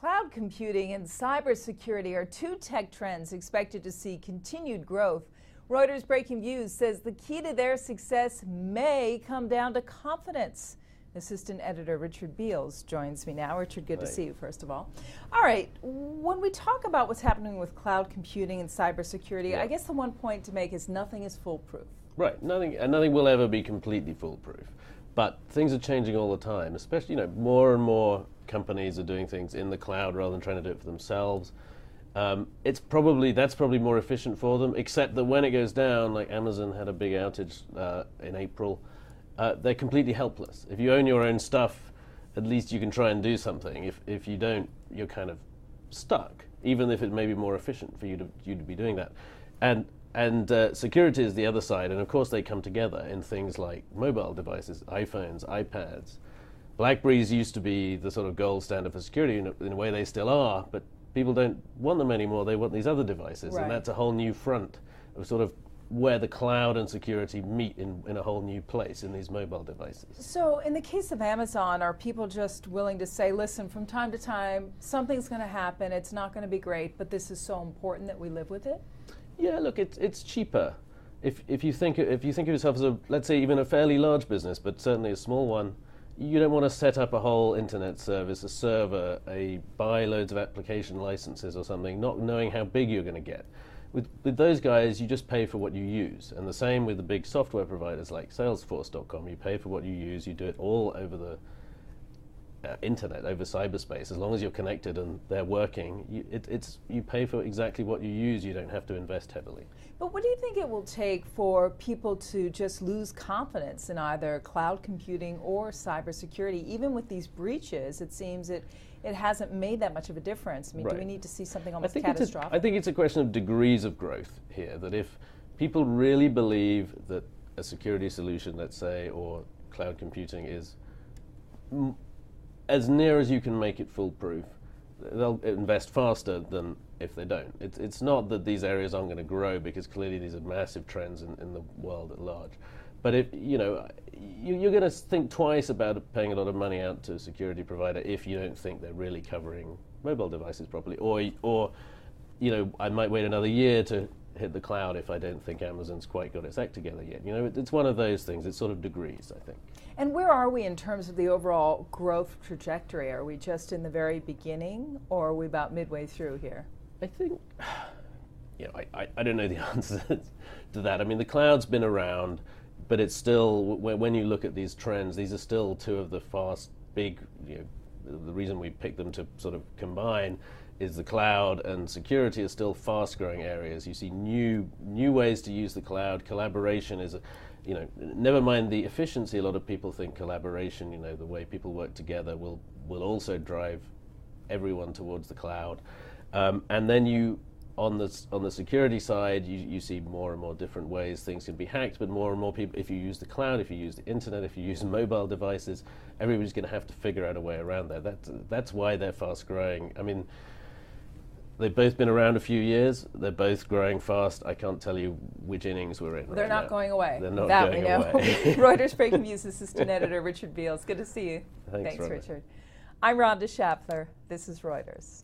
Cloud computing and cybersecurity are two tech trends expected to see continued growth. Reuters' Breakingviews says the key to their success may come down to confidence. Assistant editor Richard Beals joins me now. Richard, good to see you, first of all. All right, when we talk about what's happening with cloud computing and cybersecurity, I guess the one point to make is nothing is foolproof. Right, nothing will ever be completely foolproof. But things are changing all the time, especially, more and more companies are doing things in the cloud rather than trying to do it for themselves. That's probably more efficient for them, except that when it goes down, like Amazon had a big outage in April, they're completely helpless. If you own your own stuff, at least you can try and do something. If you don't, you're kind of stuck, even if it may be more efficient for you to be doing that. And security is the other side, and of course they come together in things like mobile devices, iPhones, iPads. BlackBerries used to be the sort of gold standard for security, in a way they still are, but people don't want them anymore. They want these other devices, and that's a whole new front of sort of where the cloud and security meet in a whole new place in these mobile devices. So in the case of Amazon, are people just willing to say, listen, from time to time, something's going to happen, it's not going to be great, but this is so important that we live with it? Yeah, look, it's cheaper. If you think of yourself as let's say even a fairly large business, but certainly a small one, you don't want to set up a whole internet service, a server, buy loads of application licenses or something, not knowing how big you're going to get. With those guys, you just pay for what you use, and the same with the big software providers like Salesforce.com. You pay for what you use. You do it all over the internet, over cyberspace. As long as you're connected and they're working, you pay for exactly what you use. You don't have to invest heavily. But what do you think it will take for people to just lose confidence in either cloud computing or cybersecurity? Even with these breaches, it seems it hasn't made that much of a difference. I mean, do we need to see something almost catastrophic? I think it's a question of degrees of growth here, that if people really believe that a security solution, let's say, or cloud computing is as near as you can make it foolproof, they'll invest faster than if they don't. It's not that these areas aren't going to grow, because clearly these are massive trends in the world at large. But if you're going to think twice about paying a lot of money out to a security provider if you don't think they're really covering mobile devices properly, or I might wait another year to hit the cloud if I don't think Amazon's quite got its act together yet. It's one of those things. It's sort of degrees, I think. And where are we in terms of the overall growth trajectory? Are we just in the very beginning, or are we about midway through here? I think, I don't know the answer to that. I mean, the cloud's been around, but it's still, when you look at these trends, these are still two of the big, the reason we picked them to sort of combine is the cloud and security are still fast-growing areas. You see new ways to use the cloud. Collaboration is, never mind the efficiency. A lot of people think collaboration, the way people work together, will also drive everyone towards the cloud. And then on the security side, you see more and more different ways things can be hacked, but more and more people, if you use the cloud, if you use the internet, if you use mobile devices, everybody's going to have to figure out a way around that. That's why they're fast-growing. I mean, they've both been around a few years. They're both growing fast. I can't tell you which innings we're in. They're not going away. They're not that going we know. away. Reuters Breakingviews assistant editor Richard Beals. Good to see you. Thanks Richard. I'm Rhonda Schaffler. This is Reuters.